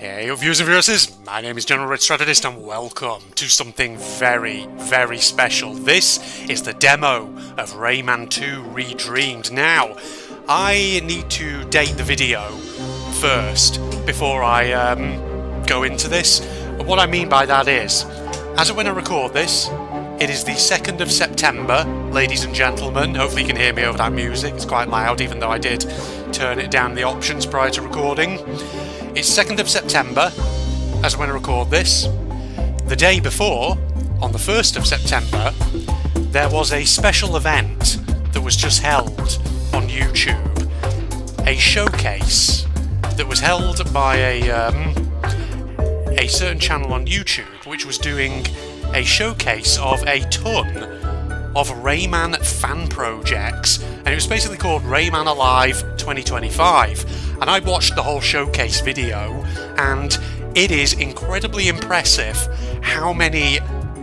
Hey viewers and viewers, my name is General Red Strategist and welcome to something very, very special. This is the demo of Rayman 2 Redreamed. Now, I need to date the video first before I go into this. What I mean by that is, as of when I record this, it is the 2nd of September, ladies and gentlemen. Hopefully you can hear me over that music. It's quite loud, even though I did turn it down in the options prior to recording. It's 2nd of September, as when I record this. The day before, on the 1st of September, there was a special event that was just held on YouTube. A showcase that was held by a certain channel on YouTube, which was doing a showcase of a ton of Rayman fan projects, and it was basically called Rayman Alive 2025. And I watched the whole showcase video, and it is incredibly impressive how many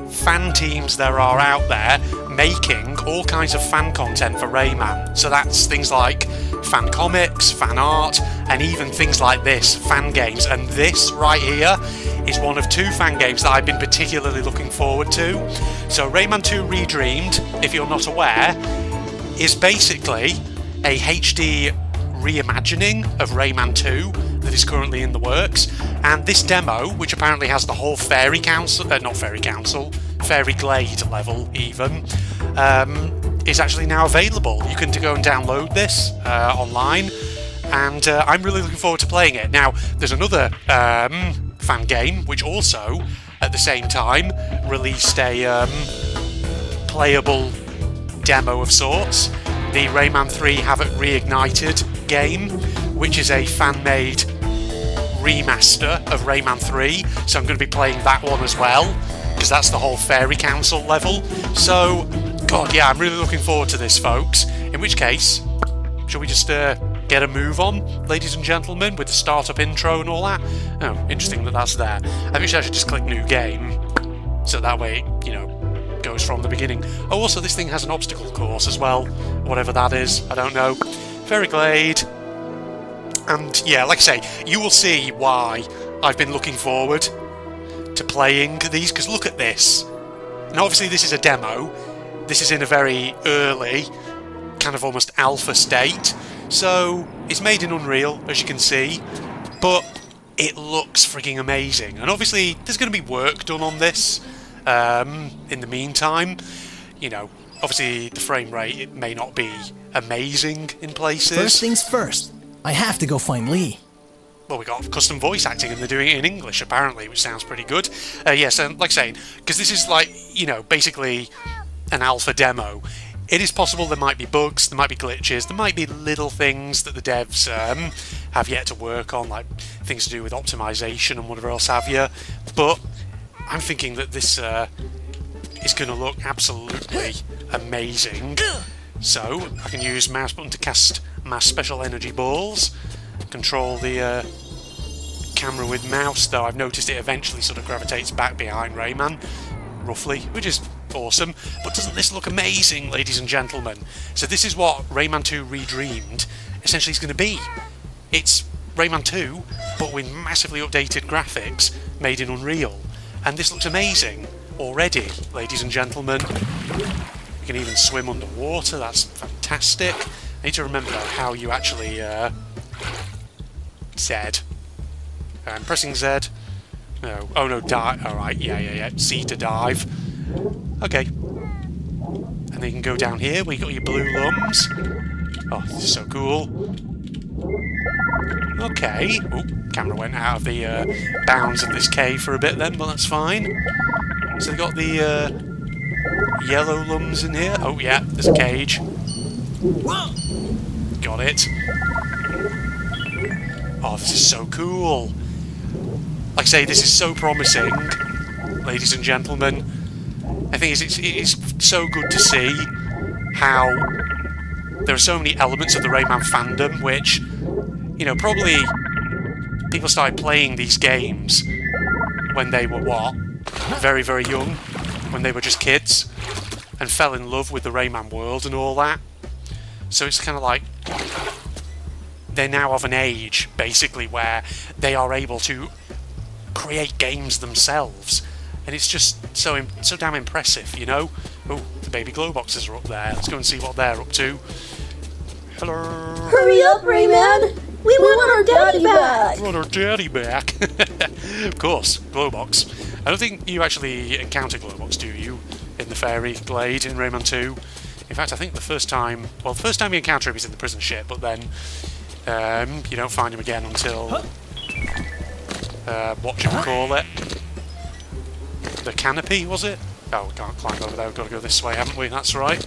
fan teams there are out there making all kinds of fan content for Rayman. So that's things like fan comics, fan art, and even things like this, fan games. And this right here is one of two fan games that I've been particularly looking forward to. So Rayman 2 Redreamed, if you're not aware, is basically a HD reimagining of Rayman 2 that is currently in the works, and this demo, which apparently has the whole Fairy Glade level even, is actually now available. You can go and download this online, and I'm really looking forward to playing it. Now, there's another fan game which also, at the same time, released a playable demo of sorts, the Rayman 3 Have It Reignited game, which is a fan-made remaster of Rayman 3, so I'm going to be playing that one as well, because that's the whole Fairy Council level. So, God, yeah, I'm really looking forward to this, folks. In which case, shall we just get a move on, ladies and gentlemen, with the startup intro and all that? Oh, interesting that that's there. I think I should just click New Game, so that way, you know, goes from the beginning. Oh, also this thing has an obstacle course as well, whatever that is, I don't know. Fairy Glade. And yeah, like I say, you will see why I've been looking forward to playing these, because look at this. Now obviously this is a demo, this is in a very early, kind of almost alpha state, so it's made in Unreal, as you can see, but it looks freaking amazing. And obviously there's going to be work done on this in the meantime. You know, obviously the frame rate, it may not be amazing in places. First things first, I have to go find Lee. Well, we got custom voice acting and they're doing it in English apparently, which sounds pretty good. Yes, and like I say, because this is like, you know, basically an alpha demo, it is possible there might be bugs, there might be glitches, there might be little things that the devs have yet to work on, like things to do with optimization and whatever else have you, but I'm thinking that this is going to look absolutely amazing. So, I can use mouse button to cast my special energy balls, control the camera with mouse, though I've noticed it eventually sort of gravitates back behind Rayman, roughly, which is awesome. But doesn't this look amazing, ladies and gentlemen? So this is what Rayman 2 Redreamed essentially is going to be. It's Rayman 2, but with massively updated graphics made in Unreal. And this looks amazing already, ladies and gentlemen. You can even swim underwater, that's fantastic. I need to remember how you actually Z. I'm pressing Z. No. Oh no, dive. Alright, yeah. C to dive. Okay. And then you can go down here where you got your blue lungs. Oh, this is so cool. Okay. Oh, camera went out of the bounds of this cave for a bit then, but that's fine. So they've got the yellow lums in here. Oh yeah, there's a cage. Got it. Oh, this is so cool. Like I say, this is so promising, ladies and gentlemen. I think it's so good to see how there are so many elements of the Rayman fandom which, you know, probably people started playing these games when they were what? Very, very young, when they were just kids, and fell in love with the Rayman world and all that. So it's kind of like they're now of an age, basically, where they are able to create games themselves, and it's just so damn impressive, you know. Oh, the baby glow boxes are up there. Let's go and see what they're up to. Hello. Hurry up, Rayman! We want our daddy back! We want our daddy back. Of course, Glowbox. I don't think you actually encounter Glowbox, do you, in the Fairy Glade in Rayman 2? In fact, I think the first time you encounter him is in the prison ship, but then you don't find him again until whatchamacallit? The canopy, was it? Oh, we can't climb over there. We've got to go this way, haven't we? That's right.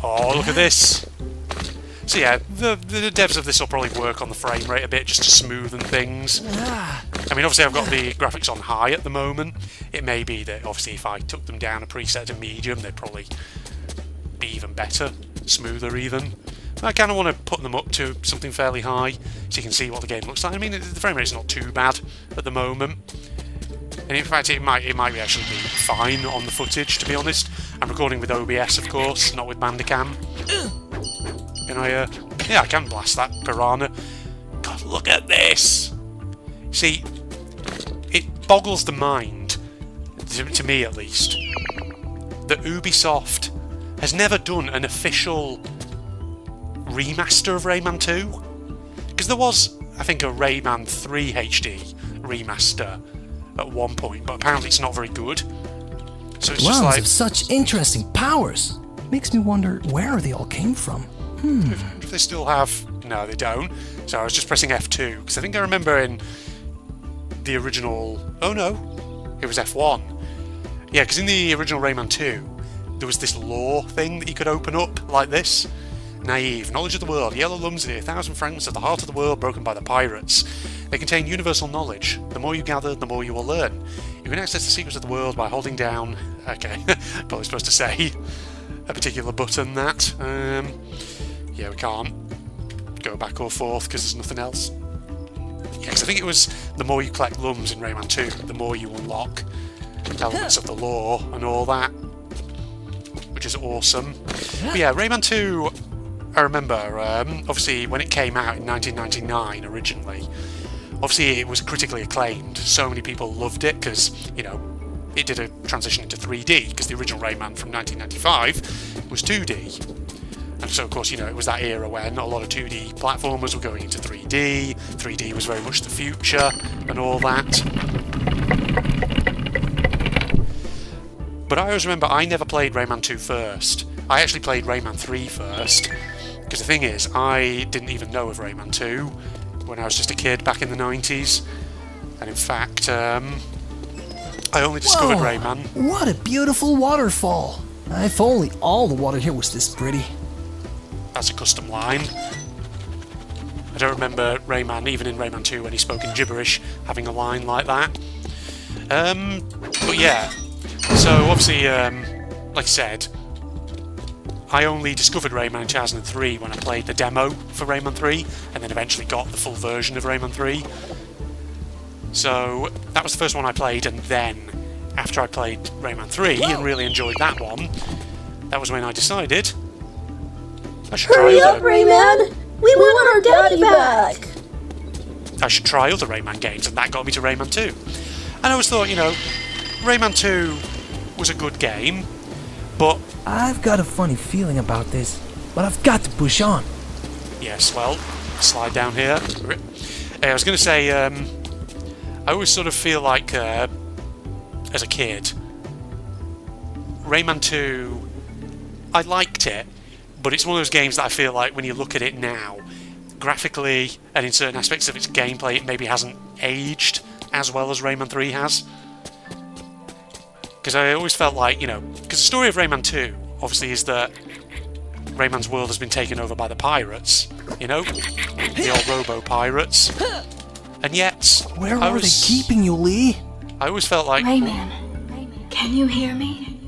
Oh, look at this. So yeah, the devs of this will probably work on the frame rate a bit just to smoothen things. I mean, obviously I've got the graphics on high at the moment. It may be that obviously if I took them down a preset to medium, they'd probably be even better, smoother even. But I kind of want to put them up to something fairly high so you can see what the game looks like. I mean, the frame rate's not too bad at the moment. And in fact, it might actually be fine on the footage, to be honest. I'm recording with OBS, of course, not with Bandicam. Can I, yeah, I can blast that piranha. God, look at this! See, it boggles the mind, to me at least, that Ubisoft has never done an official remaster of Rayman 2. Because there was, I think, a Rayman 3 HD remaster at one point, but apparently it's not very good. So it's just like... have such interesting powers. Makes me wonder where they all came from. If they still have... No, they don't. So I was just pressing F2, because I think I remember in the original... Oh no, it was F1. Yeah, because in the original Rayman 2, there was this lore thing that you could open up, like this. Naive, knowledge of the world, yellow lums are the 1,000 fragments of the heart of the world broken by the pirates. They contain universal knowledge. The more you gather, the more you will learn. You can access the secrets of the world by holding down... Okay, probably supposed to say a particular button, that. Yeah, we can't go back or forth because there's nothing else. Yeah, because I think it was the more you collect lums in Rayman 2, the more you unlock elements of the lore and all that, which is awesome. But yeah, Rayman 2, I remember, obviously when it came out in 1999 originally, obviously it was critically acclaimed. So many people loved it because, you know, it did a transition into 3D, because the original Rayman from 1995 was 2D. And so, of course, you know, it was that era when a lot of 2D platformers were going into 3D. 3D was very much the future and all that. But I always remember I never played Rayman 2 first. I actually played Rayman 3 first. Because the thing is, I didn't even know of Rayman 2 when I was just a kid back in the 90s. And in fact, I only discovered Rayman. What a beautiful waterfall. If only all the water here was this pretty. That's a custom line. I don't remember Rayman, even in Rayman 2 when he spoke in gibberish, having a line like that. But yeah, so obviously, like I said, I only discovered Rayman in 2003 when I played the demo for Rayman 3, and then eventually got the full version of Rayman 3. So that was the first one I played, and then after I played Rayman 3 and really enjoyed that one, that was when I decided I should try Hurry up, Rayman! We want our daddy back! I should try other Rayman games, and that got me to Rayman 2. And I always thought, you know, Rayman 2 was a good game, but... I've got a funny feeling about this, but I've got to push on. Yes, well, slide down here. I was going to say, I always sort of feel like, as a kid, Rayman 2, I liked it, but it's one of those games that I feel like when you look at it now, graphically and in certain aspects of its gameplay, it maybe hasn't aged as well as Rayman 3 has. Because I always felt like, you know, because the story of Rayman 2, obviously, is that Rayman's world has been taken over by the pirates, you know? The old robo-pirates. And yet... Where are they keeping you, Lee? I always felt like... Rayman, can you hear me?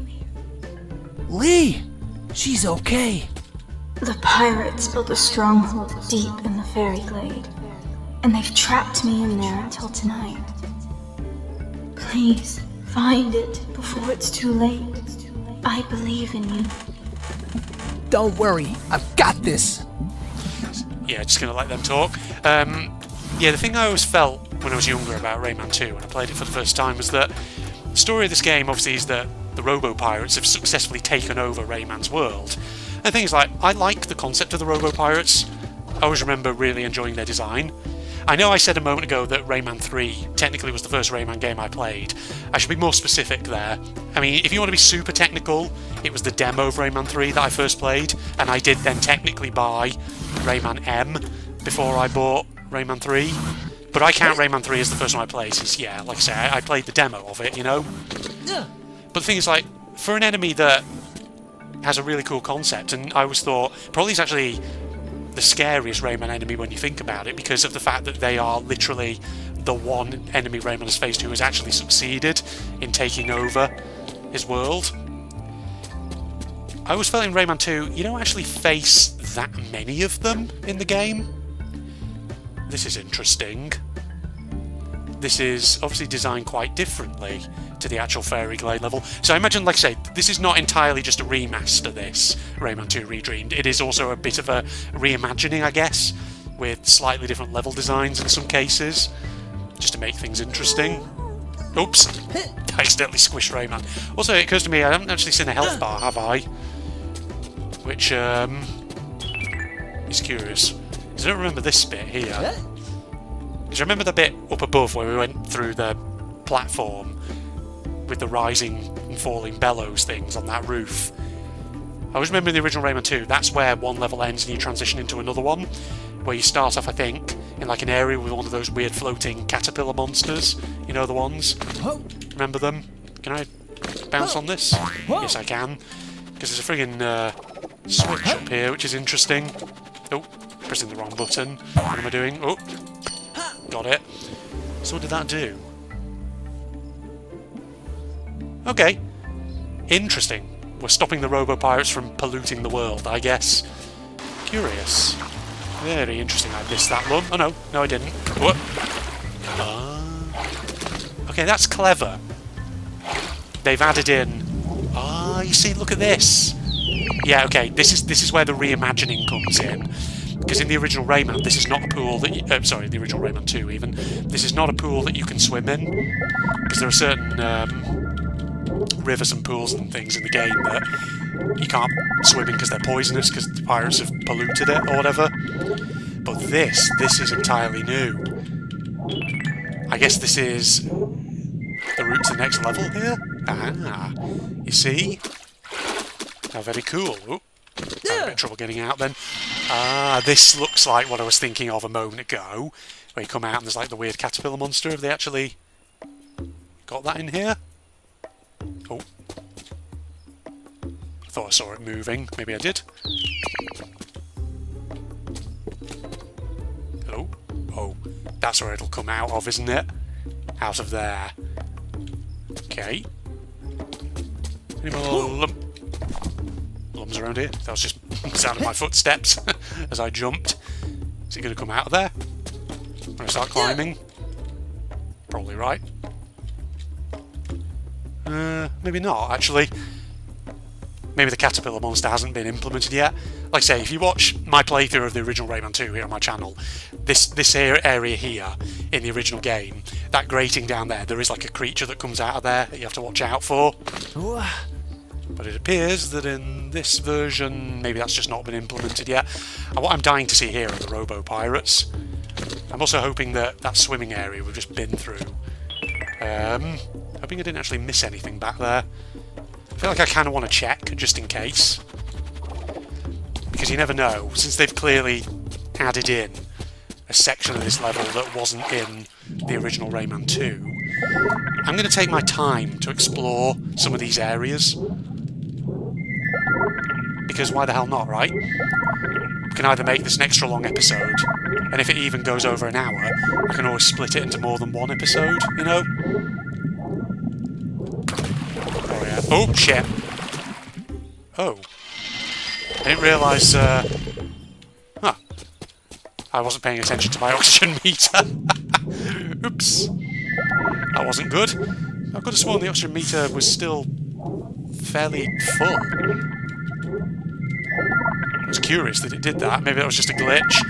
Lee! She's okay. The pirates built a stronghold deep in the Fairy Glade, and they've trapped me in there until tonight. Please, find it before it's too late. I believe in you. Don't worry, I've got this. Yeah, just gonna let them talk. Yeah, the thing I always felt when I was younger about Rayman 2 when I played it for the first time was that the story of this game obviously is that the Robo-Pirates have successfully taken over Rayman's world. And things like, I like the concept of the Robo-Pirates. I always remember really enjoying their design. I know I said a moment ago that Rayman 3 technically was the first Rayman game I played. I should be more specific there. I mean, if you want to be super technical, it was the demo of Rayman 3 that I first played, and I did then technically buy Rayman M before I bought Rayman 3. But I count Rayman 3 as the first one I played, since, yeah, like I say, I played the demo of it, you know? But the thing is, like, for an enemy that has a really cool concept, and I always thought, probably is actually the scariest Rayman enemy when you think about it, because of the fact that they are literally the one enemy Rayman has faced who has actually succeeded in taking over his world. I always felt in Rayman 2, you don't actually face that many of them in the game. This is interesting. This is obviously designed quite differently to the actual Fairy Glade level. So I imagine, like I say, this is not entirely just a remaster, this Rayman 2 Redreamed. It is also a bit of a reimagining, I guess, with slightly different level designs in some cases, just to make things interesting. Oops! I accidentally squished Rayman. Also, it occurs to me, I haven't actually seen a health bar, have I? Which, is curious. Because I don't remember this bit here. Because I remember the bit up above where we went through the platform with the rising and falling bellows things on that roof. I always remember in the original Rayman 2, that's where one level ends and you transition into another one, where you start off, I think, in like an area with one of those weird floating caterpillar monsters. You know the ones? Remember them? Can I bounce on this? Yes, I can. Because there's a friggin' switch up here, which is interesting. Oh, pressing the wrong button. What am I doing? Oh, got it. So what did that do? Okay. Interesting. We're stopping the Robo-Pirates from polluting the world, I guess. Curious. Very interesting. I missed that one. Oh no, no I didn't. What? Okay, that's clever. They've added in... you see, look at this. Yeah, okay, this is where the reimagining comes in. Because in the original Rayman, this is not a pool that you... sorry, the original Rayman 2 even. This is not a pool that you can swim in. Because there are certain rivers and pools and things in the game that you can't swim in because they're poisonous, because the pirates have polluted it or whatever. But this is entirely new. I guess this is the route to the next level here? Ah, you see? How very cool. Oh, had a bit of trouble getting out then. Ah, this looks like what I was thinking of a moment ago, where you come out and there's like the weird caterpillar monster. Have they actually got that in here? Oh. I thought I saw it moving. Maybe I did. Oh. Oh. That's where it'll come out of, isn't it? Out of there. Okay. Any more lumps around here? That was just the sound of my footsteps as I jumped. Is it going to come out of there when I start climbing? Probably right. Maybe not, actually. Maybe the caterpillar monster hasn't been implemented yet. Like I say, if you watch my playthrough of the original Rayman 2 here on my channel, this area here in the original game, that grating down there is like a creature that comes out of there that you have to watch out for. But it appears that in this version, maybe that's just not been implemented yet. And what I'm dying to see here are the Robo-Pirates. I'm also hoping that that swimming area we've just been through. Hoping I didn't actually miss anything back there. I feel like I kind of want to check, just in case. Because you never know, since they've clearly added in a section of this level that wasn't in the original Rayman 2. I'm going to take my time to explore some of these areas. Because why the hell not, right? We can either make this an extra long episode, and if it even goes over an hour, I can always split it into more than one episode, you know? Oh yeah. Oh, shit. Oh. I didn't realise, Huh. I wasn't paying attention to my oxygen meter. Oops. That wasn't good. I could have sworn the oxygen meter was still fairly full. I was curious that it did that. Maybe that was just a glitch.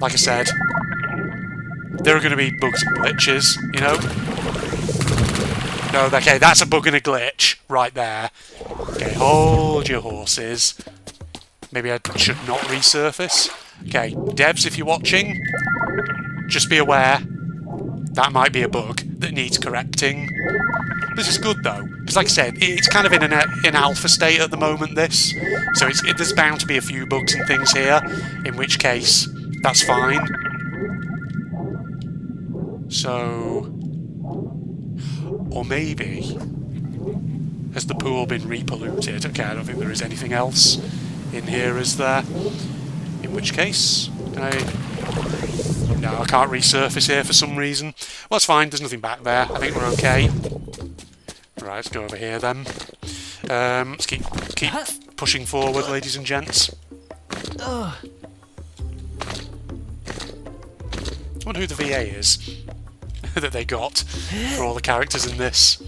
Like I said, there are going to be bugs and glitches, you know? No, okay, that's a bug and a glitch right there. Okay, hold your horses. Maybe I should not resurface. Okay, devs, if you're watching, just be aware that might be a bug that needs correcting. This is good though, because like I said, it's kind of in an alpha state at the moment, this. So there's bound to be a few bugs and things here, in which case, that's fine. So... Or maybe... Has the pool been repolluted? Okay, I don't think there is anything else in here, is there? In which case, can I... No, I can't resurface here for some reason. Well, it's fine, there's nothing back there. I think we're okay. Right, let's go over here then. Let's keep pushing forward, ladies and gents. I wonder who the VA is that they got for all the characters in this.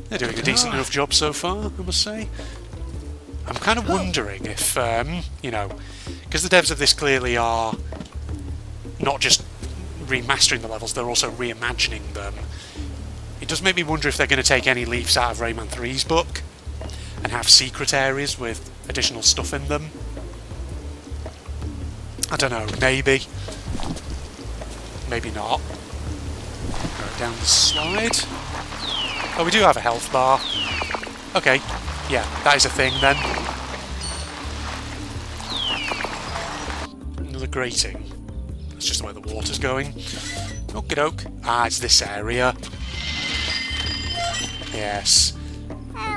They're doing a decent enough job so far, I must say. I'm kind of wondering if, you know, because the devs of this clearly are not just remastering the levels, they're also reimagining them. It does make me wonder if they're going to take any leaves out of Rayman 3's book and have secret areas with additional stuff in them. I don't know, maybe. Maybe not. Go down the slide. Oh, we do have a health bar. Okay, yeah, that is a thing then. Another grating. That's just where the water's going. Okie doke. Ah, it's this area. Yes.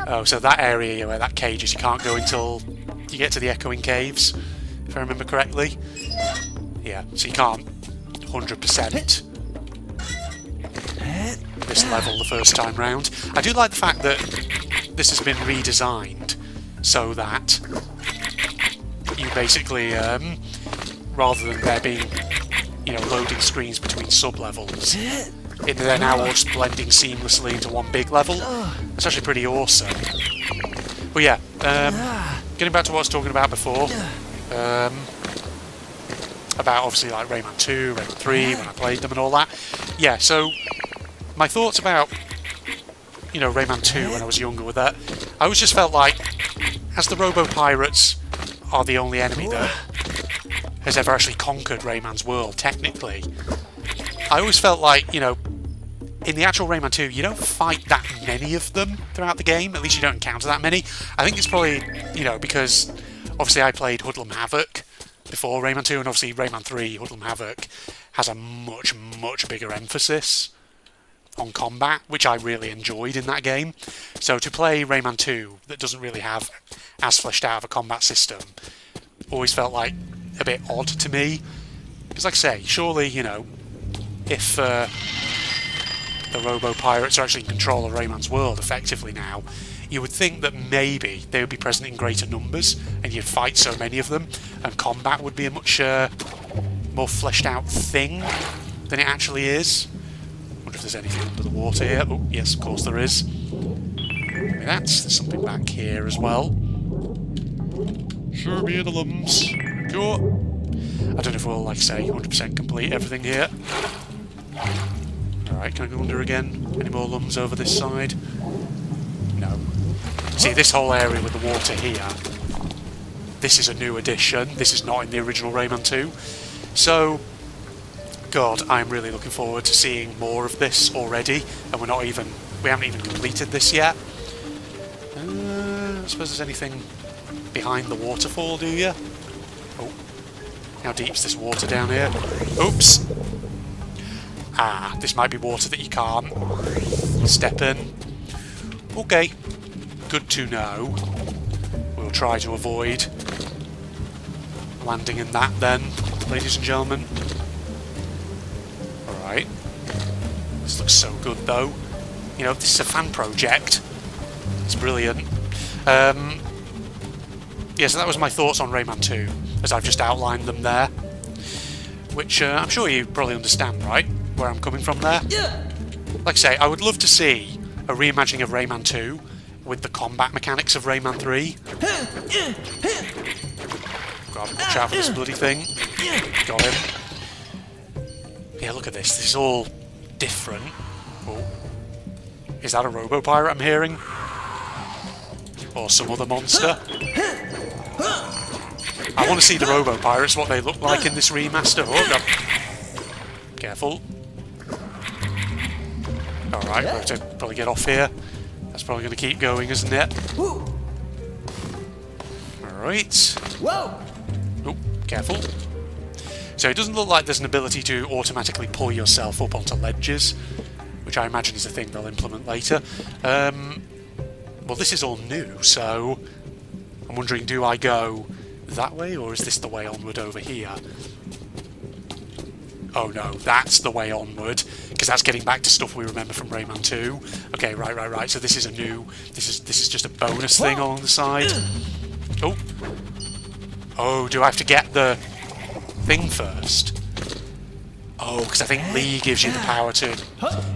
Oh, so that area where that cage is, you can't go until you get to the Echoing Caves, if I remember correctly. Yeah, so you can't 100% this level the first time round. I do like the fact that this has been redesigned so that you basically, rather than there being, you know, loading screens between sub-levels, they're now all just blending seamlessly into one big level. It's actually pretty awesome. But yeah, getting back to what I was talking about before, about obviously like Rayman 2, Rayman 3, when I played them and all that. Yeah, so my thoughts about, you know, Rayman 2 when I was younger with that, I always just felt like, as the Robo-Pirates are the only enemy that has ever actually conquered Rayman's world, technically, I always felt like, you know, in the actual Rayman 2, you don't fight that many of them throughout the game. At least you don't encounter that many. I think it's probably, you know, because obviously I played Hoodlum Havoc before Rayman 2, and obviously Rayman 3, Hoodlum Havoc, has a much, much bigger emphasis on combat, which I really enjoyed in that game. So to play Rayman 2 that doesn't really have as fleshed out of a combat system always felt like a bit odd to me. Because like I say, surely, you know, if the Robo-Pirates are actually in control of Rayman's world effectively now, you would think that maybe they would be present in greater numbers and you'd fight so many of them, and combat would be a much more fleshed out thing than it actually is. I wonder if there's anything under the water here. Oh, yes, of course there is. Maybe there's something back here as well. Sure be the lums. Sure. I don't know if we'll, like I say, 100% complete everything here. Alright, can I go under again? Any more lums over this side? No. See, this whole area with the water here, this is a new addition. This is not in the original Rayman 2. So, God, I'm really looking forward to seeing more of this already, and we haven't even completed this yet. I suppose there's anything behind the waterfall, do you? Oh, how deep's this water down here? Oops! Ah, this might be water that you can't step in. Okay, good to know. We'll try to avoid landing in that then, ladies and gentlemen. Alright. This looks so good though. You know, this is a fan project. It's brilliant. Yeah, so that was my thoughts on Rayman 2, as I've just outlined them there. Which I'm sure you probably understand, right? Where I'm coming from there. Like I say, I would love to see a reimagining of Rayman 2 with the combat mechanics of Rayman 3. God, watch out for this bloody thing. Got him. Yeah, look at this. This is all different. Oh. Is that a robo-pirate I'm hearing? Or some other monster? I want to see the robo-pirates, what they look like in this remaster. Oh, God. Careful. Alright, we have to probably get off here. That's probably going to keep going, isn't it? Alright. Whoa! Oh, careful. So it doesn't look like there's an ability to automatically pull yourself up onto ledges, which I imagine is a thing they'll implement later. Well, this is all new, so I'm wondering, do I go that way, or is this the way onward over here? Oh no, that's the way onward, because that's getting back to stuff we remember from Rayman 2. Okay, right. So this is a new... This is just a bonus thing along the side. Oh. Oh, do I have to get the thing first? Oh, because I think Lee gives you the power to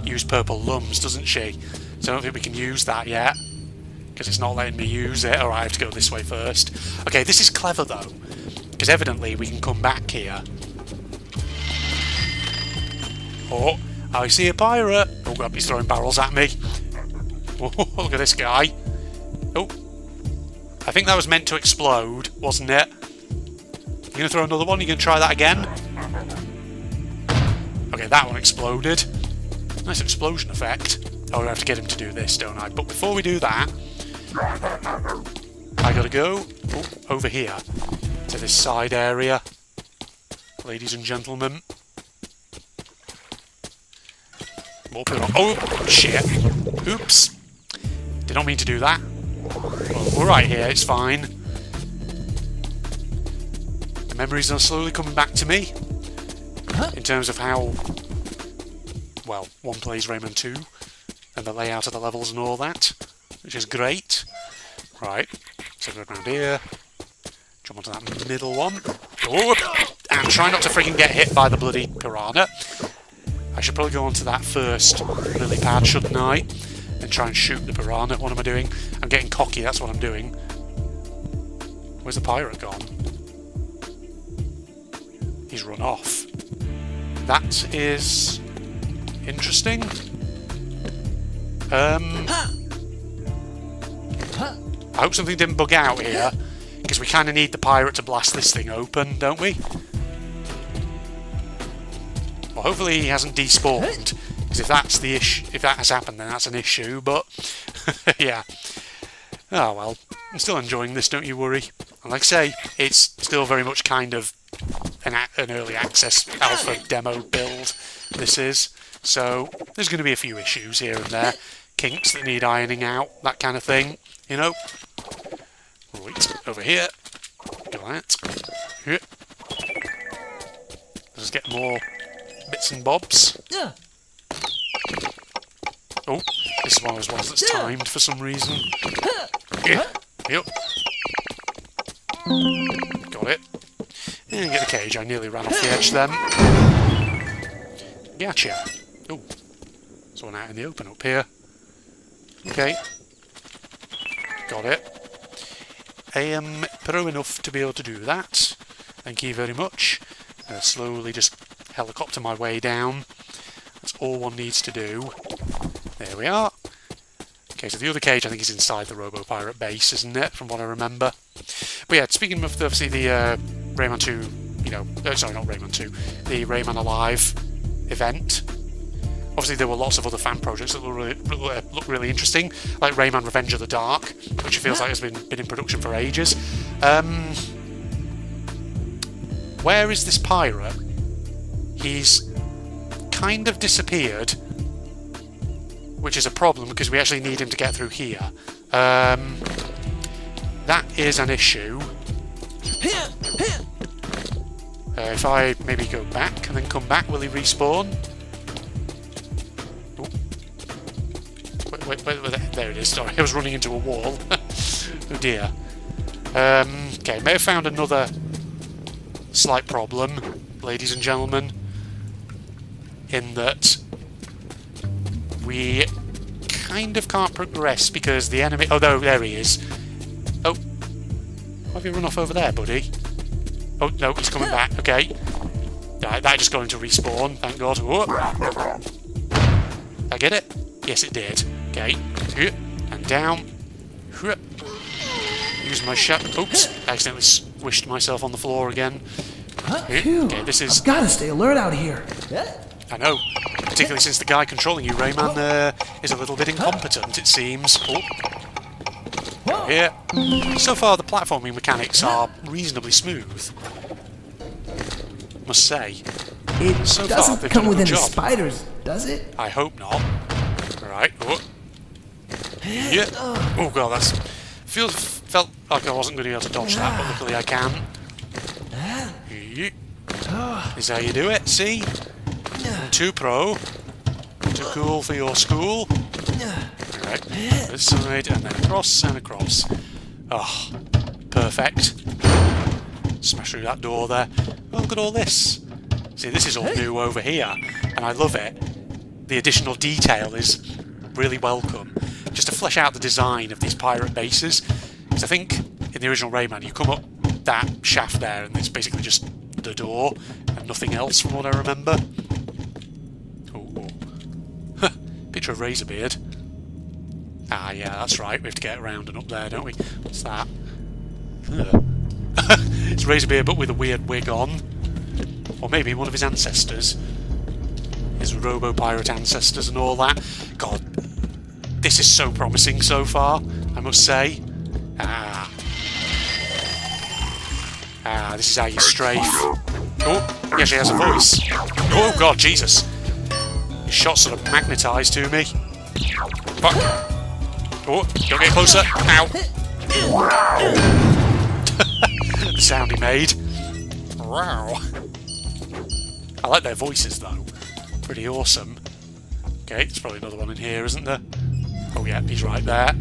use purple lums, doesn't she? So I don't think we can use that yet, because it's not letting me use it. Alright, I have to go this way first. Okay, this is clever though, because evidently we can come back here. Oh, I see a pirate! Oh god, he's throwing barrels at me. Oh, look at this guy. Oh, I think that was meant to explode, wasn't it? You gonna throw another one? You gonna try that again? Okay, that one exploded. Nice explosion effect. Oh, I have to get him to do this, don't I? But before we do that, I gotta go over here to this side area, ladies and gentlemen. Oh, shit. Oops. Did not mean to do that. Well, we're right here, it's fine. The memories are slowly coming back to me, in terms of how, well, one plays Rayman 2, and the layout of the levels and all that, which is great. Right, so go around here, jump onto that middle one. Oh, and try not to freaking get hit by the bloody piranha. I should probably go onto that first lily pad, shouldn't I? And try and shoot the piranha. What am I doing? I'm getting cocky, that's what I'm doing. Where's the pirate gone? He's run off. That is interesting. I hope something didn't bug out here, because we kind of need the pirate to blast this thing open, don't we? Well, hopefully he hasn't despawned, because if that's the issue, if that has happened, then that's an issue. But yeah. Oh well, I'm still enjoying this. Don't you worry. And like I say, it's still very much kind of an early access alpha demo build. This is, so there's going to be a few issues here and there, kinks that need ironing out, that kind of thing. You know. Right, over here. Go that. Here. Let's get more bits and bobs. Oh, this is one of those ones that's timed for some reason. Yep. Got it. And get the cage. I nearly ran off the edge then. Gotcha. Oh, there's one out in the open up here. Okay. Got it. I am pro enough to be able to do that. Thank you very much. Slowly just helicopter my way down. That's all one needs to do. There we are. Okay, so the other cage I think is inside the Robo-Pirate base, isn't it? From what I remember. But yeah, speaking of obviously the Rayman 2, you know, sorry, not Rayman 2, the Rayman Alive event. Obviously there were lots of other fan projects that look really interesting, like Rayman Revenge of the Dark, which feels like has been in production for ages. Where is this pirate? He's kind of disappeared, which is a problem because we actually need him to get through here. That is an issue. If I maybe go back and then come back, will he respawn? Wait, there it is. Sorry, I was running into a wall. Oh dear. Okay, may have found another slight problem, ladies and gentlemen, in that we kind of can't progress because the enemy... Oh, no, there he is. Oh. Why have you run off over there, buddy? Oh, no, he's coming back. Okay. That just got into respawn, thank God. Whoa. Did I get it? Yes, it did. Okay. And down. Use my shot. Oops. I accidentally swished myself on the floor again. Okay, this is... I've got to stay alert out here. I know. Particularly since the guy controlling you, Rayman, is a little bit incompetent, it seems. Oh. Here. So far, the platforming mechanics are reasonably smooth. Must say. It so doesn't far, come with any job. spiders, does it? I hope not. Right. Oh. Yeah. Oh god, felt like I wasn't going to be able to dodge that, but luckily I can. This is how you do it. See? Too pro. Too cool for your school. Right. This side and then across and across. Oh, perfect. Smash through that door there. Oh, look at all this. See, this is all new over here, and I love it. The additional detail is really welcome. Just to flesh out the design of these pirate bases. Because I think in the original Rayman, you come up that shaft there, and it's basically just the door and nothing else, from what I remember. Oh, picture of Razorbeard. Ah, yeah, that's right. We have to get around and up there, don't we? What's that? It's Razorbeard, but with a weird wig on. Or maybe one of his ancestors. His robo-pirate ancestors and all that. God, this is so promising so far, I must say. This is how you strafe. Oh, he actually has a voice. Oh, God, Jesus. His shot's sort of magnetised to me. Fuck. Oh, don't get closer. Ow. The sound he made. Wow. I like their voices, though. Pretty awesome. Okay, there's probably another one in here, isn't there? Oh, yeah, he's right there.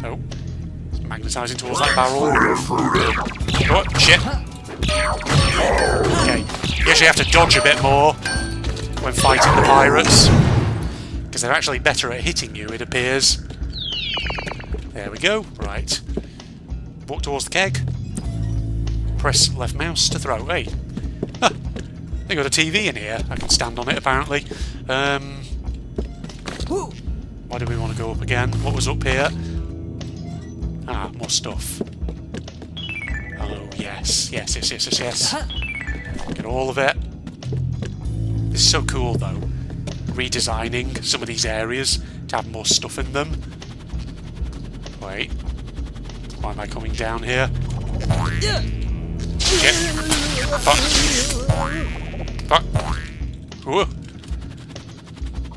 Oh. He's magnetising towards that barrel. Oh, shit. Okay, you actually have to dodge a bit more when fighting the pirates. Because they're actually better at hitting you, it appears. There we go. Right. Walk towards the keg. Press left mouse to throw. Hey. Huh. They got a TV in here. I can stand on it, apparently. Why do we want to go up again? What was up here? Ah, more stuff. Oh, yes. Yes. Get all of it. This is so cool, though. Redesigning some of these areas to have more stuff in them. Wait. Why am I coming down here? Shit. Fuck. Whoa.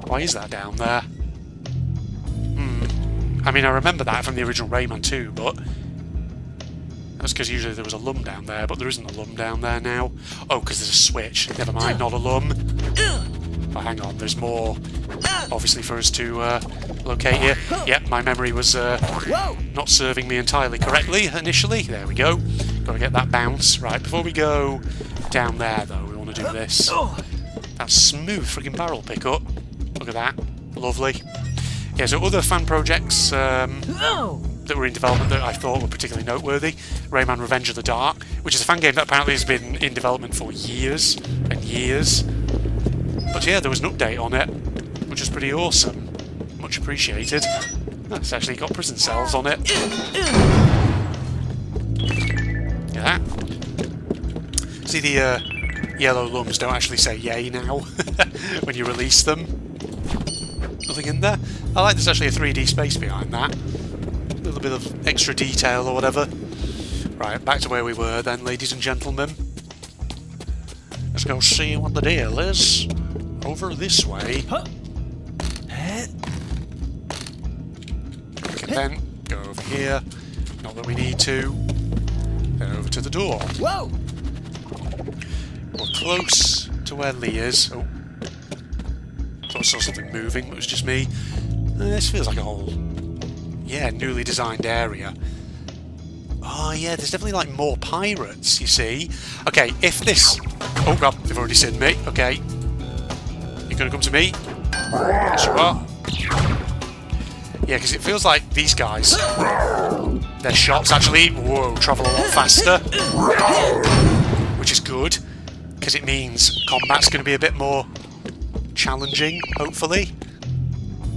Why is that down there? I mean, I remember that from the original Rayman 2, but that's because usually there was a lum down there, but there isn't a lum down there now. Oh, because there's a switch. Never mind, not a lum. Oh, hang on, there's more, obviously, for us to locate here. Yep, my memory was not serving me entirely correctly initially. There we go. Got to get that bounce. Right, before we go down there, though, we want to do this. That smooth freaking barrel pickup. Look at that. Lovely. Yeah, so other fan projects that were in development that I thought were particularly noteworthy. Rayman Revenge of the Dark, which is a fan game that apparently has been in development for years and years. But yeah, there was an update on it, which was pretty awesome. Much appreciated. It's actually got prison cells on it. Yeah. See, the yellow lums don't actually say yay now when you release them. Nothing in there. I like there's actually a 3D space behind that. A little bit of extra detail or whatever. Right, back to where we were then, ladies and gentlemen. Let's go see what the deal is. Over this way. We can then go over here. Not that we need to. Then over to the door. Whoa! We're close to where Lee is. Oh. Thought I saw something moving, but it was just me. This feels like a whole, newly designed area. Oh yeah, there's definitely like more pirates, you see. Okay, if this... Oh god, they've already seen me. Okay. You're gonna come to me? Yes you are. Yeah, because it feels like these guys, their shots actually, travel a lot faster. Which is good. because it means combat's going to be a bit more challenging, hopefully.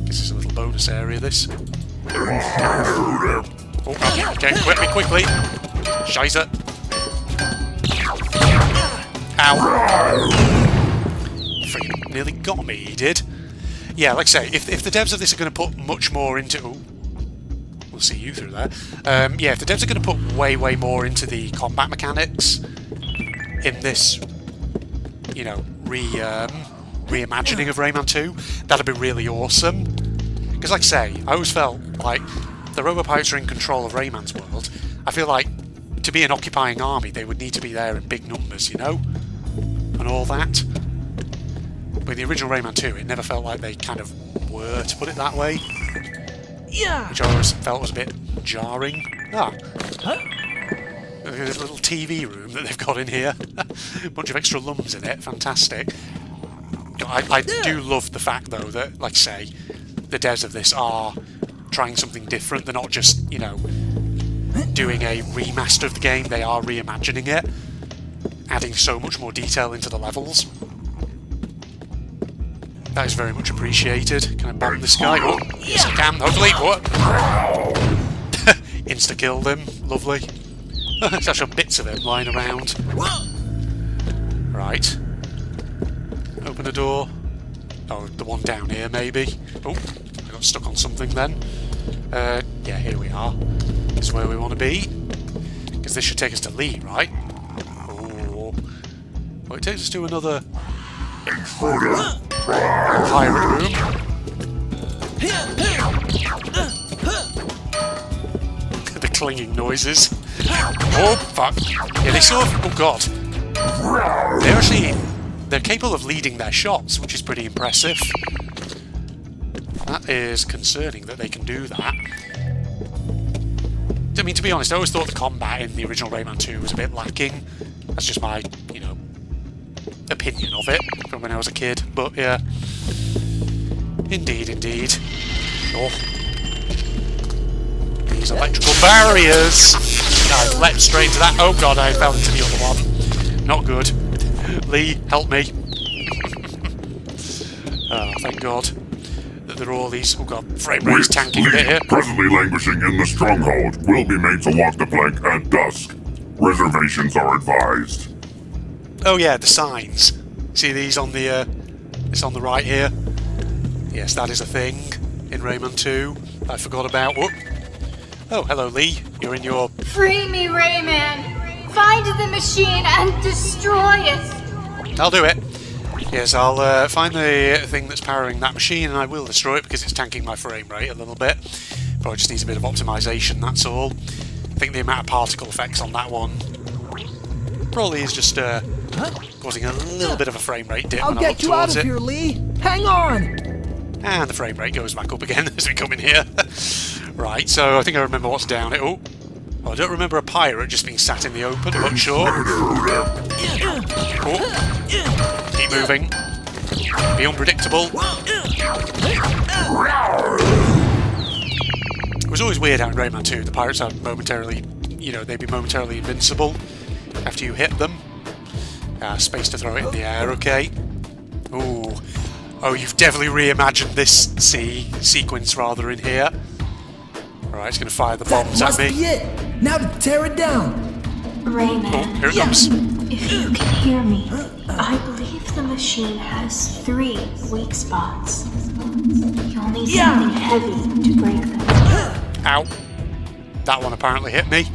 This is a little bonus area, this. Oh, okay, quickly. Scheiße. Ow. Freaking nearly got me, he did. Yeah, like I say, if the devs of this are going to put much more into... Oh, we'll see you through there. Yeah, if the devs are going to put way more into the combat mechanics in this, you know, reimagining of Rayman 2, that'd be really awesome. Because like I say, I always felt like the Robo Pirates are in control of Rayman's world. I feel like to be an occupying army, they would need to be there in big numbers, you know? And all that. With the original Rayman 2, it never felt like they kind of were, to put it that way. Yeah. Which I always felt was a bit jarring. Ah. Huh? Look at this little TV room that they've got in here. A bunch of extra lums in it. Fantastic. I do love the fact, though, that, like I say, the devs of this are trying something different. They're not just, you know, doing a remaster of the game. They are reimagining it, adding so much more detail into the levels. That is very much appreciated. Can I bomb this guy? Oh, yes I can, hopefully. What? Insta-killed him. Lovely. There's actually bits of him lying around. Right. Open the door. Oh, the one down here, maybe. Oh, I got stuck on something then. Yeah, here we are. This is where we want to be. Because this should take us to Lee, right? Oh. Well, it takes us to another... pirate room. The clinging noises. Oh, fuck. Yeah, they sort of... Oh, God. They're actually... They're capable of leading their shots, which is pretty impressive. That is concerning that they can do that. I mean, to be honest, I always thought the combat in the original Rayman 2 was a bit lacking. That's just my, you know, opinion of it from when I was a kid. But, yeah. Indeed. Oh. These electrical barriers! I leapt straight into that. Oh, God, I fell into the other one. Not good. Lee, help me. Oh, thank God that there are all these... Oh God, frame rate's tanking a bit here. Presently languishing in the stronghold will be made to walk the plank at dusk. Reservations are advised. Oh yeah, the signs. See these on the... It's on the right here. Yes, that is a thing in Rayman 2 I forgot about. Whoop. Oh, hello Lee. You're in your... Free me, Rayman! Find the machine and destroy it! I'll do it. Yes, I'll find the thing that's powering that machine and I will destroy it because it's tanking my frame rate a little bit. Probably just needs a bit of optimization, that's all. I think the amount of particle effects on that one probably is just causing a little bit of a frame rate dip when I look I'll get you out towards of it. here, Lee! Hang on! And the frame rate goes back up again as we come in here. Right, so I think I remember what's down it. Oh, well, I don't remember a pirate just being sat in the open, but sure. Oh. Keep moving. Be unpredictable. It was always weird how in Rayman 2 the pirates are momentarily, you know, they'd be momentarily invincible after you hit them. Space to throw it in the air, okay. Ooh. Oh, you've definitely reimagined this sequence rather in here. Alright, it's going to fire the bombs at me. That must be it! Now to tear it down! Rayman, Oh, here it comes. if you can hear me, I believe the machine has 3 weak spots. You'll need something heavy to break them. Ow. That one apparently hit me.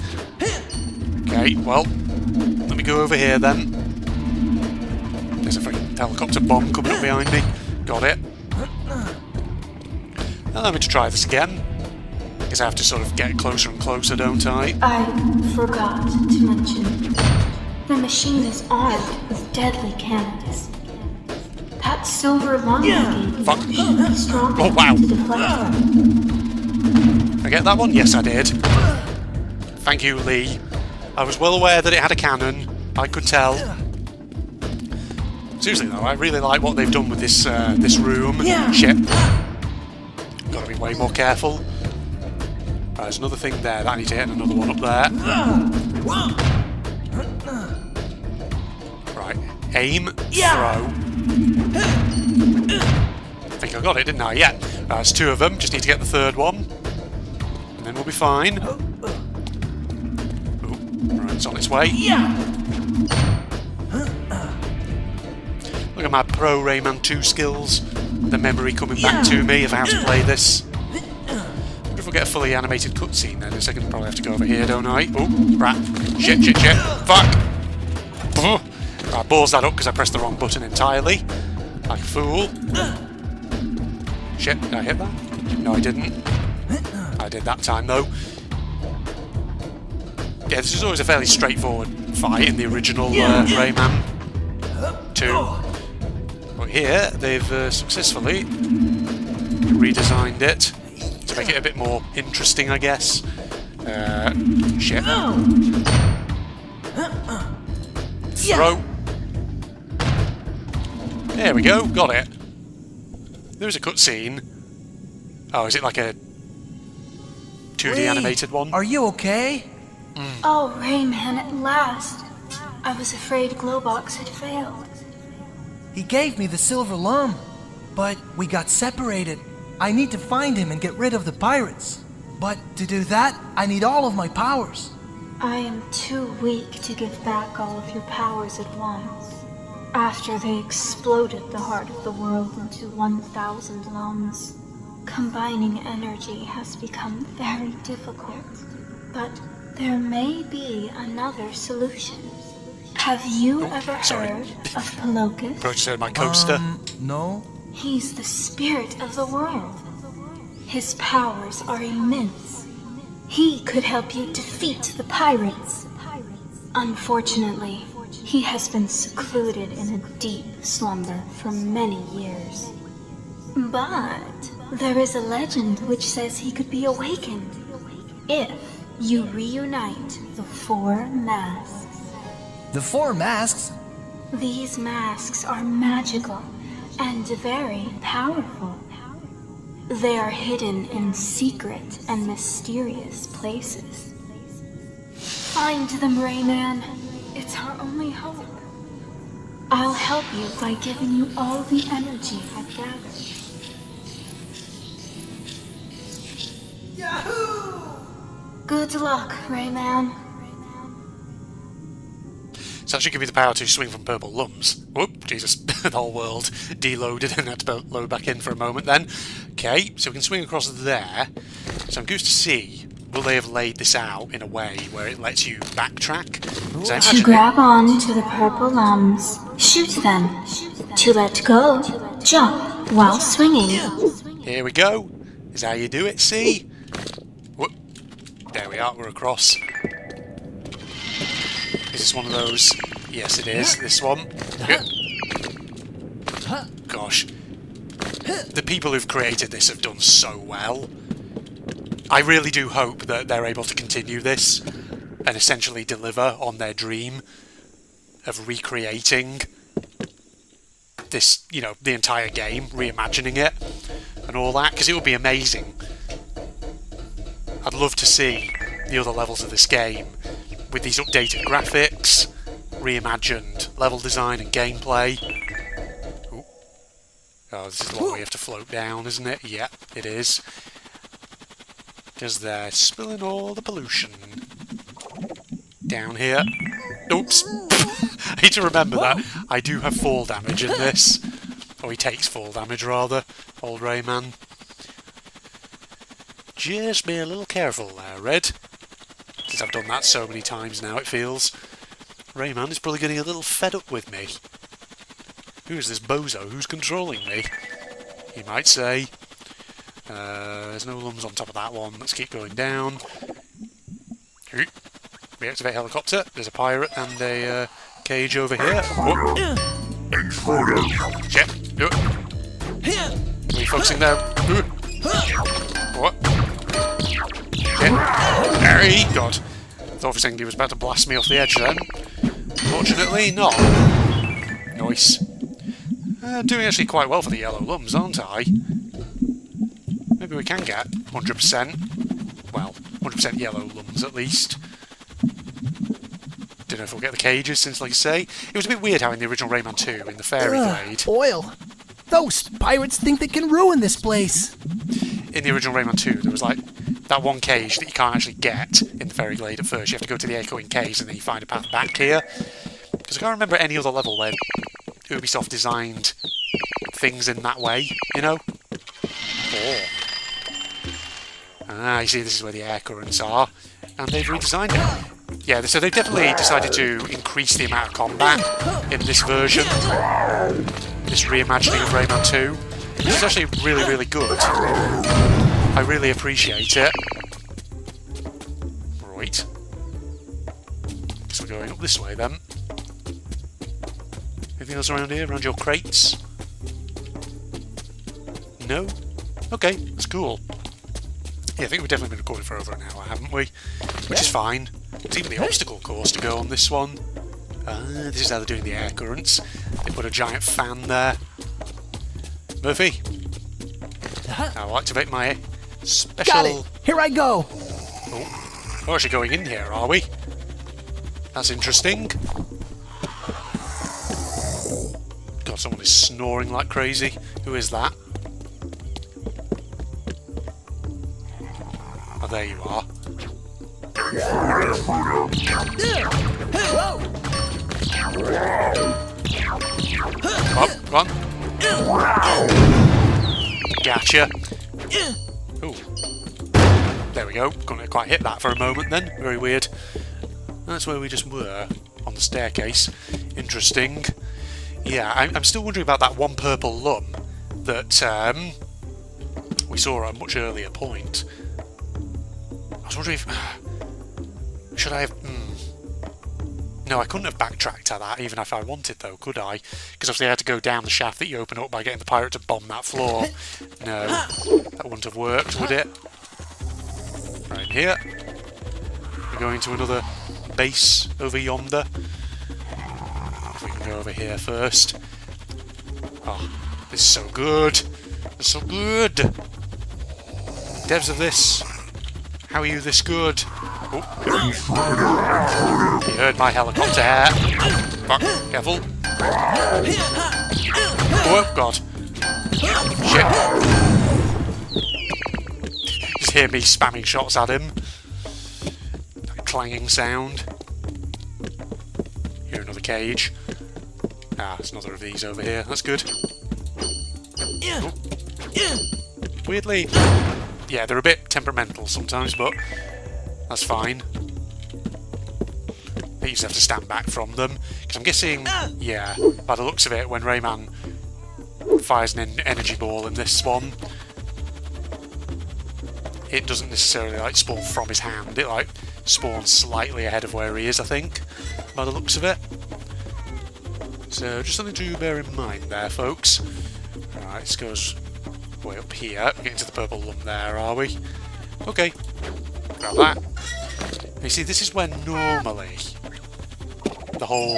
Okay, well, let me go over here then. There's a freaking helicopter bomb coming up behind me. Got it. Allow me to try this again. Because I have to sort of get closer and closer, don't I? I forgot to mention, the machine is armed with deadly cannons. That silver lung gave Fuck. you should be strong Oh, wow. to deflect them. I get that one? Yes, I did. Thank you, Lee. I was well aware that it had a cannon. I could tell. Seriously though, I really like what they've done with this this room. Shit. Gotta be way more careful. Right, there's another thing there that I need to hit and another one up there. Right, aim, throw. I think I got it, didn't I? Yeah. That's 2 of them. Just need to get the 3rd one. And then we'll be fine. Right, it's on its way. Look at my pro Rayman 2 skills. The memory coming back to me of how to play this. If I get a fully animated cutscene then in a second, I'll probably have to go over here, don't I? Oh, rat. Shit. Fuck! I balls that up because I pressed the wrong button entirely. Like a fool. Shit, did I hit that? No, I didn't. I did that time, though. Yeah, this is always a fairly straightforward fight in the original Rayman 2. But here, they've successfully redesigned it to make it a bit more interesting, I guess. Shit. Throw. There we go, got it. There's a cutscene. Oh, is it like a 2D animated one? Are you okay? Oh, Rayman, at last. I was afraid Glowbox had failed. He gave me the silver lum, but we got separated. I need to find him and get rid of the pirates. But to do that, I need all of my powers. I am too weak to give back all of your powers at once. After they exploded the heart of the world into 1,000 lungs, combining energy has become very difficult. But there may be another solution. Have you ever heard of Pelocus? Approach to my coaster. No. He's the spirit of the world. His powers are immense. He could help you defeat the pirates. Unfortunately, he has been secluded in a deep slumber for many years. But there is a legend which says he could be awakened if you reunite the 4 masks. The 4 masks? These masks are magical and very powerful. They are hidden in secret and mysterious places. Find them, Rayman. It's our only hope. I'll help you by giving you all the energy I've gathered. Yahoo! Good luck, Rayman. This actually give me the power to swing from purple lums. Whoop, Jesus, the whole world deloaded and had to load back in for a moment then. Okay, so we can swing across there. So I'm curious to see, will they have laid this out in a way where it lets you backtrack? To grab on to the purple lums, shoot them. To let go, jump while swinging. Here we go. Is how you do it, see? Whoop. There we are, we're across. Is this one of those? Yes, it is. This one. Gosh. The people who've created this have done so well. I really do hope that they're able to continue this and essentially deliver on their dream of recreating this, you know, the entire game, reimagining it and all that, because it would be amazing. I'd love to see the other levels of this game with these updated graphics, reimagined level design and gameplay. Ooh. Oh, this is the one we have to float down, isn't it? Yep, it is. Because they're spilling all the pollution down here. Oops. I need to remember that. I do have fall damage in this. Or he takes fall damage, rather. Old Rayman. Just be a little careful there, Red. Because I've done that so many times now, it feels. Rayman is probably getting a little fed up with me. Who is this bozo who's controlling me? He might say. There's no lums on top of that one. Let's keep going down. Reactivate helicopter. There's a pirate and a cage over here. Shit. Refocusing now. What? Hey, God. Thought for a second he was about to blast me off the edge then. Fortunately, not. Nice. Doing actually quite well for the yellow lums, aren't I? Maybe we can get 100%. Well, 100% yellow lums at least. Don't know if we'll get the cages, since, like I say, it was a bit weird how in the original Rayman 2, in the Fairy Glade... Oil. Those pirates think they can ruin this place. In the original Rayman 2, there was, like, that one cage that you can't actually get in the Fairy Glade at first. You have to go to the Echoing Caves and then you find a path back here. Because I can't remember any other level where Ubisoft designed things in that way, you know? Oh. Ah, you see, this is where the air currents are. And they've redesigned it. Yeah, so they've definitely decided to increase the amount of combat in this version. This reimagining of Rayman 2. Which is actually really, really good. I really appreciate it. Right. So we're going up this way then. Anything else around here? Around your crates? No? Okay, that's cool. Yeah, I think we've definitely been recording for over an hour, haven't we? Which is fine. There's even the obstacle course to go on this one. This is how they're doing the air currents. They put a giant fan there. Murphy, I'll activate my special... Got it! Here I go! Oh, we're actually going in here, are we? That's interesting. God, someone is snoring like crazy. Who is that? Oh, there you are. Oh, come on. Gotcha. Ooh. There we go. Couldn't quite hit that for a moment then. Very weird. That's where we just were, on the staircase. Interesting. Yeah, I'm still wondering about that one purple lump that we saw at a much earlier point. I was wondering if... should I have... No, I couldn't have backtracked to that, even if I wanted, though, could I? Because obviously I had to go down the shaft that you open up by getting the pirate to bomb that floor. No, that wouldn't have worked, would it? Right here. We're going to another base over yonder. If we can go over here first. Oh, this is so good. It's so good. Devs of this, how are you this good? Oh. You heard my helicopter hair. Fuck, careful. Oh, God. Shit. Just hear me spamming shots at him. That clanging sound. Hear another cage. Ah, there's another of these over here. That's good. Oh. Weirdly... Yeah, they're a bit temperamental sometimes, but that's fine. You just have to stand back from them. Because I'm guessing, yeah, by the looks of it, when Rayman fires an energy ball in this one, it doesn't necessarily like spawn from his hand. It like spawns slightly ahead of where he is, I think, by the looks of it. So just something to bear in mind there, folks. Right, this goes way up here. We're getting to the purple lump there, are we? Okay. Grab that. You see, this is where normally the whole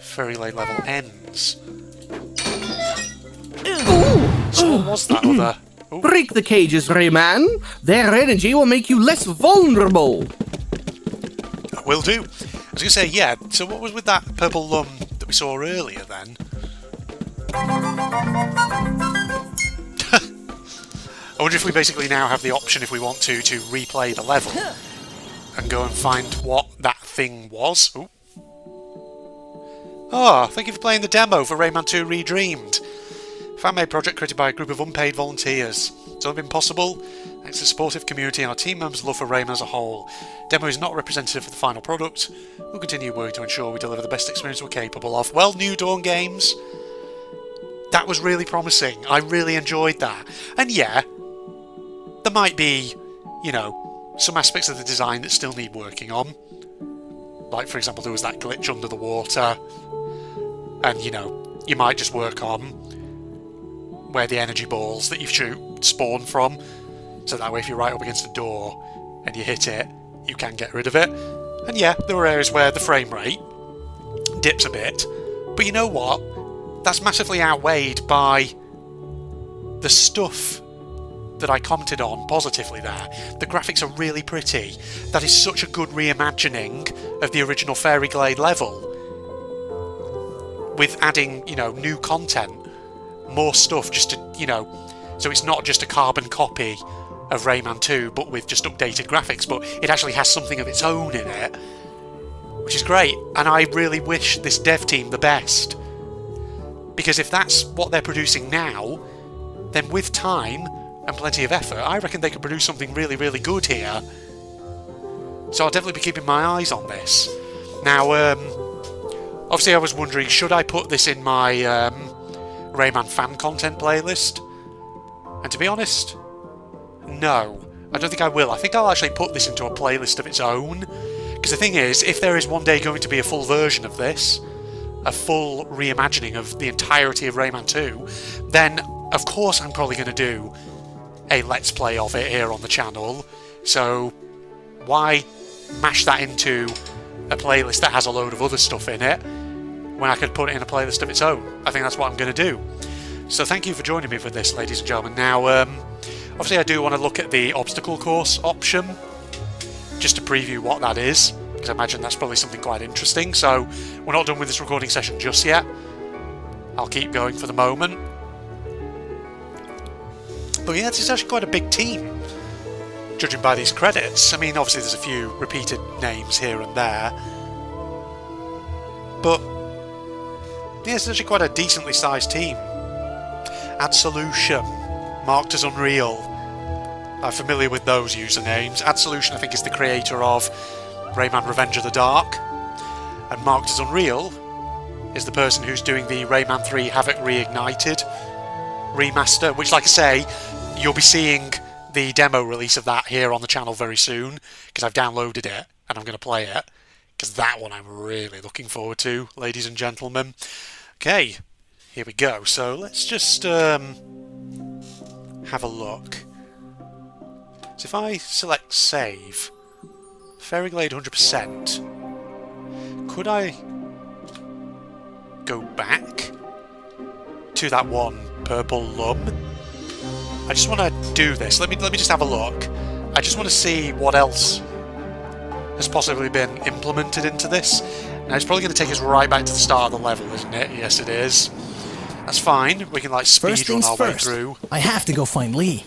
Fairy Glade level ends. So what was that other... Ooh. Break the cages, Rayman. Their energy will make you less vulnerable. Will do. I was going to say, yeah, so what was with that purple lump that we saw earlier then? I wonder if we basically now have the option, if we want to replay the level and go and find what that thing was. Ooh. Oh, thank you for playing the demo for Rayman 2 Redreamed. Fan-made project created by a group of unpaid volunteers. It's only been possible thanks to the supportive community and our team members' love for Rayman as a whole. Demo is not representative of the final product. We'll continue working to ensure we deliver the best experience we're capable of. Well, New Dawn Games, that was really promising. I really enjoyed that. And yeah, there might be, you know, some aspects of the design that still need working on. Like, for example, there was that glitch under the water. And, you know, you might just work on where the energy balls that you shoot spawn from. So that way if you're right up against a door and you hit it, you can get rid of it. And yeah, there were areas where the frame rate dips a bit. But you know what? That's massively outweighed by the stuff that I commented on positively there. The graphics are really pretty. That is such a good reimagining of the original Fairy Glade level, with adding, you know, new content, more stuff, just to, you know, so it's not just a carbon copy of Rayman 2, but with just updated graphics, but it actually has something of its own in it, which is great. And I really wish this dev team the best, because if that's what they're producing now, then with time and plenty of effort, I reckon they could produce something really, really good here. So I'll definitely be keeping my eyes on this. Now, obviously I was wondering, should I put this in my Rayman fan content playlist? And to be honest, no. I don't think I will. I think I'll actually put this into a playlist of its own. Because the thing is, if there is one day going to be a full version of this, a full reimagining of the entirety of Rayman 2, then of course I'm probably going to do a Let's Play of it here on the channel. So why mash that into a playlist that has a load of other stuff in it when I could put it in a playlist of its own? I think that's what I'm going to do. So thank you for joining me for this, ladies and gentlemen. Now, obviously I do want to look at the obstacle course option, just to preview what that is, because I imagine that's probably something quite interesting. So we're not done with this recording session just yet. I'll keep going for the moment. But yeah, this is actually quite a big team, judging by these credits. I mean, obviously there's a few repeated names here and there, but yeah, it's actually quite a decently sized team. Absolution, marked as Unreal. I'm familiar with those usernames. Absolution, I think, is the creator of Rayman Revenge of the Dark, and marked as Unreal is the person who's doing the Rayman 3 Havoc Reignited remaster, which, like I say, you'll be seeing the demo release of that here on the channel very soon, because I've downloaded it and I'm going to play it, because that one I'm really looking forward to, ladies and gentlemen. Okay, here we go. So let's just have a look. So if I select save, Fairy Glade 100%, could I go back to that one purple lum? I just want to do this. Let me just have a look. I just want to see what else has possibly been implemented into this. Now it's probably going to take us right back to the start of the level, isn't it? Yes, it is. That's fine. We can like speed run our way through. I have to go find Lee.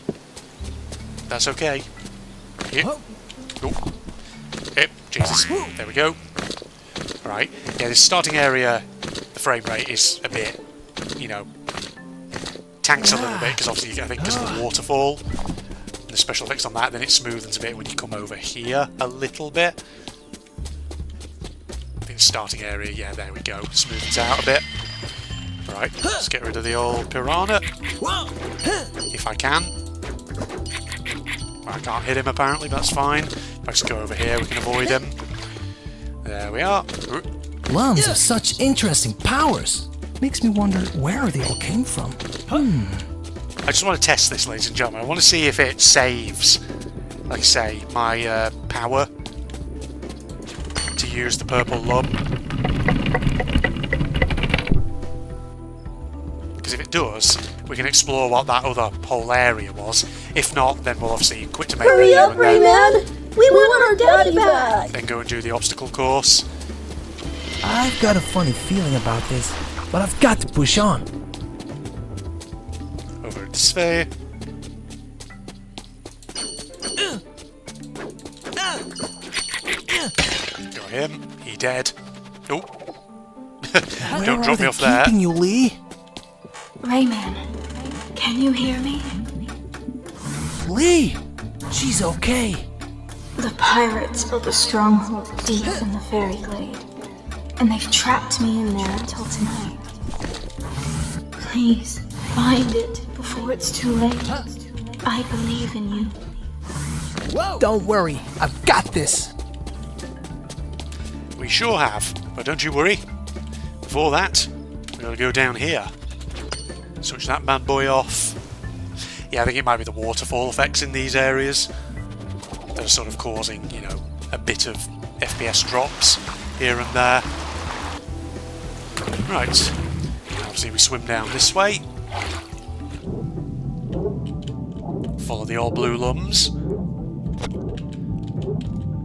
That's okay. Yep. Oh. Yep. Jesus. There we go. Right. Yeah, this starting area, the frame rate is a bit, you know, tanks a little bit, because obviously I think because of the waterfall and the special effects on that, then it smoothens a bit when you come over here a little bit. I think the starting area, yeah, there we go, smoothens out a bit. Right, let's get rid of the old piranha, if I can. I can't hit him apparently, but that's fine. If I just go over here, we can avoid him. There we are. Lums have such interesting powers. Makes me wonder where they all came from. I just want to test this, ladies and gentlemen. I want to see if it saves, like I say, my power to use the purple lum. Because if it does, we can explore what that other whole area was. If not, then we'll obviously quit to make Hurry video up, and then, Rayman! We want our daddy back! then go and do the obstacle course. I've got a funny feeling about this, but I've got to push on. Over this way. Got him. He dead. Oh. Don't drop me off there. Keeping you, Lee? Rayman, can you hear me? Lee! She's okay. The pirates built a stronghold deep in the Fairy Glade, and they've trapped me in there until tonight. Please, find it before it's too late. I believe in you. Don't worry, I've got this. We sure have, but don't you worry. Before that, we're going to go down here. Switch that bad boy off. Yeah, I think it might be the waterfall effects in these areas that are sort of causing, you know, a bit of FPS drops here and there. Right, obviously we swim down this way. Follow the old blue lums.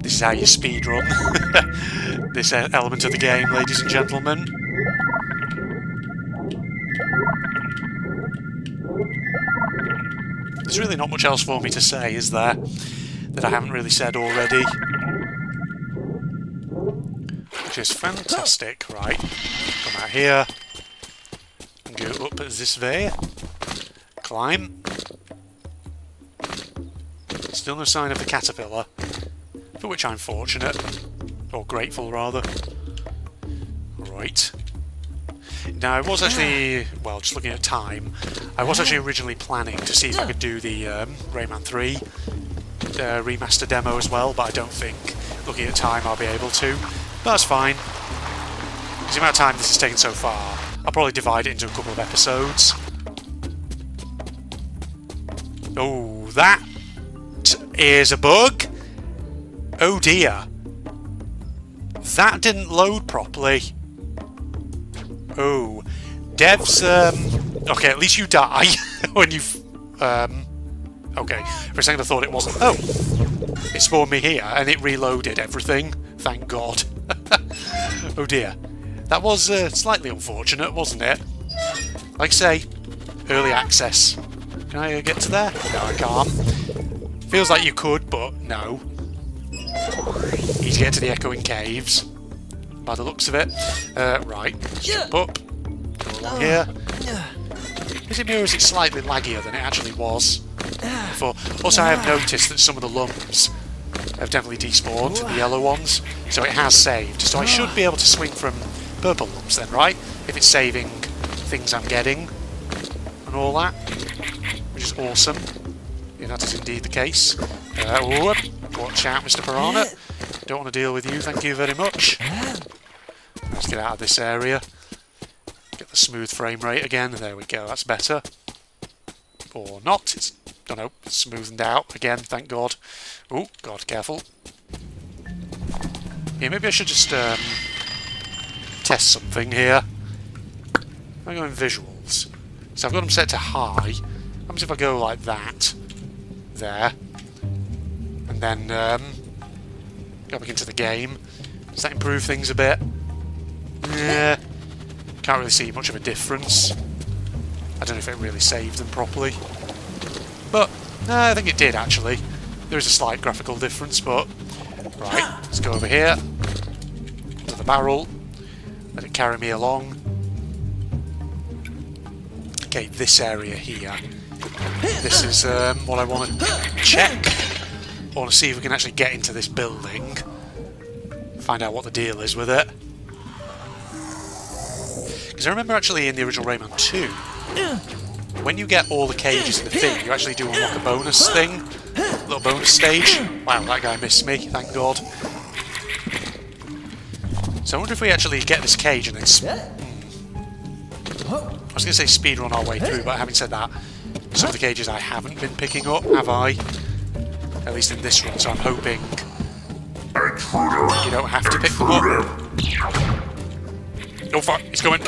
This is how you speedrun this element of the game, ladies and gentlemen. There's really not much else for me to say, is there? That I haven't really said already. Which is fantastic. Right, come out here. And go up this way. Climb. Still no sign of the caterpillar. For which I'm fortunate. Or grateful, rather. Right. Now, I was actually, well, just looking at time, I was actually originally planning to see if I could do the Rayman 3 remaster demo as well, but I don't think, looking at time, I'll be able to. But that's fine. Because the amount of time this has taken so far, I'll probably divide it into a couple of episodes. Oh, that is a bug. Oh dear. That didn't load properly. Oh. Devs, okay, at least you die when you've... Okay, for a second I thought it wasn't... Oh! It spawned me here, and it reloaded everything. Thank God. Oh dear. That was slightly unfortunate, wasn't it? Like I say, early access. Can I get to there? No, I can't. Feels like you could, but no. Need to get to the echoing caves, by the looks of it. Right, let's jump up. Go along here. Is it me or is it slightly laggier than it actually was before? Also, I have noticed that some of the lumps have definitely despawned, the yellow ones, so it has saved. So I should be able to swing from purple lumps then, right? If it's saving things I'm getting and all that, which is awesome. Yeah, that is indeed the case. Watch out, Mr. Piranha. Don't want to deal with you, thank you very much. Let's get out of this area. Get the smooth frame rate again. There we go, that's better. Or not. It's, I don't know, smoothened out again, thank God. Oh, God, careful. Yeah, maybe I should just test something here. I'm going visuals. So I've got them set to high. What happens if I go like that? There. And then go back into the game. Does that improve things a bit? Yeah. Can't really see much of a difference. I don't know if it really saved them properly. But I think it did actually. There is a slight graphical difference, but right, let's go over here to the barrel. Let it carry me along. Okay, this area here. This is what I want to check. I want to see if we can actually get into this building. Find out what the deal is with it. Because I remember actually in the original Rayman 2, when you get all the cages in the thing, you actually do unlock a bonus thing. A little bonus stage. Wow, that guy missed me, thank God. So I wonder if we actually get this cage and then... I was going to say speedrun our way through, but having said that, some of the cages I haven't been picking up, have I? At least in this run, so I'm hoping you don't have to pick them up. Oh fuck, he's coming.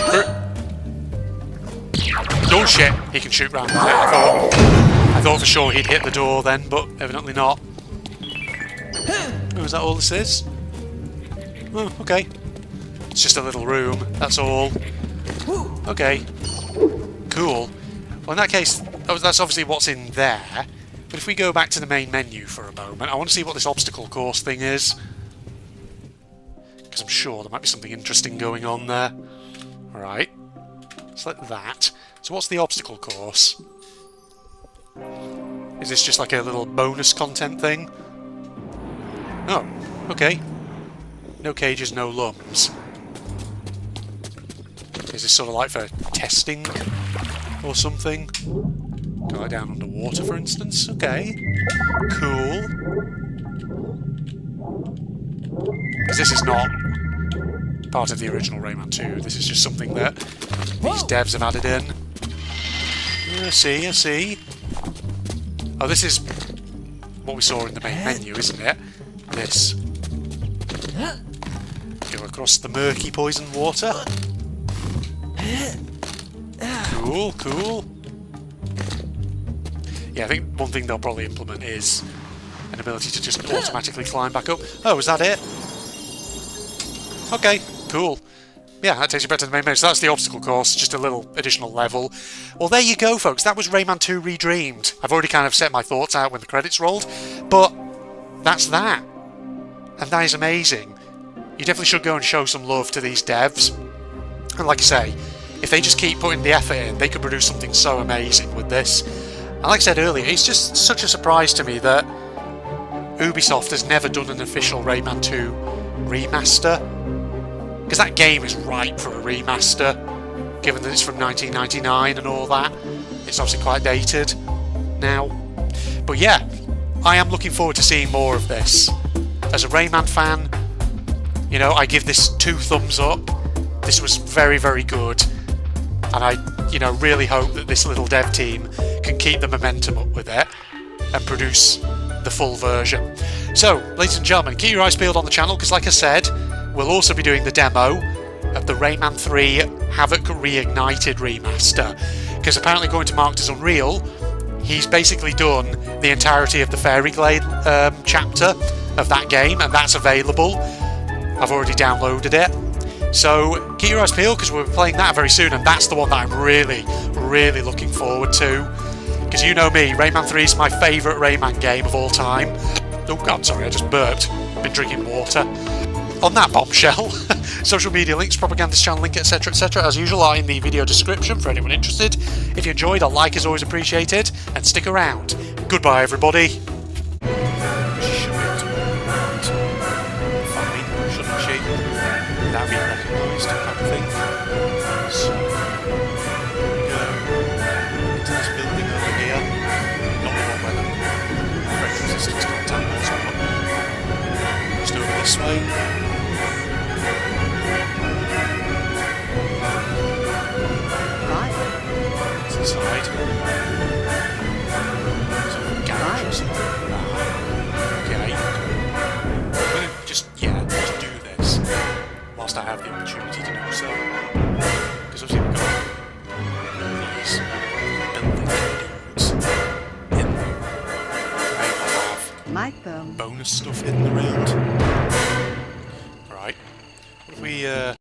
Oh shit, he can shoot round there. I thought for sure he'd hit the door then, but evidently not. Oh, is that all this is? Oh, okay. It's just a little room, that's all. Okay. Cool. Well, in that case, that's obviously what's in there. But if we go back to the main menu for a moment, I want to see what this obstacle course thing is. Because I'm sure there might be something interesting going on there. Alright. Select that. So what's the obstacle course? Is this just like a little bonus content thing? Oh, okay. No cages, no lumps. Is this sort of like for testing or something? Go like down underwater, for instance. Okay. Cool. Because this is not part of the original Rayman 2. This is just something that these devs have added in. I see. Oh, this is what we saw in the main menu, isn't it? This. Go across the murky poison water. Cool. yeah, I think one thing they'll probably implement is an ability to just automatically climb back up. Oh, is that it? Okay, cool. Yeah, that takes you back to the main menu. So that's the obstacle course, just a little additional level. Well, there you go, folks. That was Rayman 2 Redreamed. I've already kind of set my thoughts out when the credits rolled, but that's that. And that is amazing. You definitely should go and show some love to these devs. And like I say, if they just keep putting the effort in, they could produce something so amazing with this. And like I said earlier, it's just such a surprise to me that Ubisoft has never done an official Rayman 2 remaster. Because that game is ripe for a remaster, given that it's from 1999 and all that. It's obviously quite dated now. But yeah, I am looking forward to seeing more of this. As a Rayman fan, you know, I give this 2 thumbs up. This was very, very good. And I, you know, really hope that this little dev team can keep the momentum up with it and produce the full version. So, ladies and gentlemen, keep your eyes peeled on the channel, because like I said, we'll also be doing the demo of the Rayman 3 Havoc Reignited remaster. Because apparently, according to Mark Does Unreal, he's basically done the entirety of the Fairy Glade chapter of that game, and that's available. I've already downloaded it. So keep your eyes peeled, because we'll be playing that very soon, and that's the one that I'm really, really looking forward to. Because you know me, Rayman 3 is my favourite Rayman game of all time. Oh god, sorry, I just burped. Been drinking water. On that bombshell, social media links, propagandist channel link, etc, etc, as usual, are in the video description for anyone interested. If you enjoyed, a like is always appreciated, and stick around. Goodbye, everybody. She should be able to walk around fine, shouldn't she? Without being recognised, type of thing. So, go into this building over here. Not the one where the French resistance contact was, but just over this way. Inside. Sort of garage or something. Okay. I'm gonna just do this whilst I have the opportunity to do so. Because obviously we've got these building dudes in them. They will have bonus stuff hidden around. Right. What if we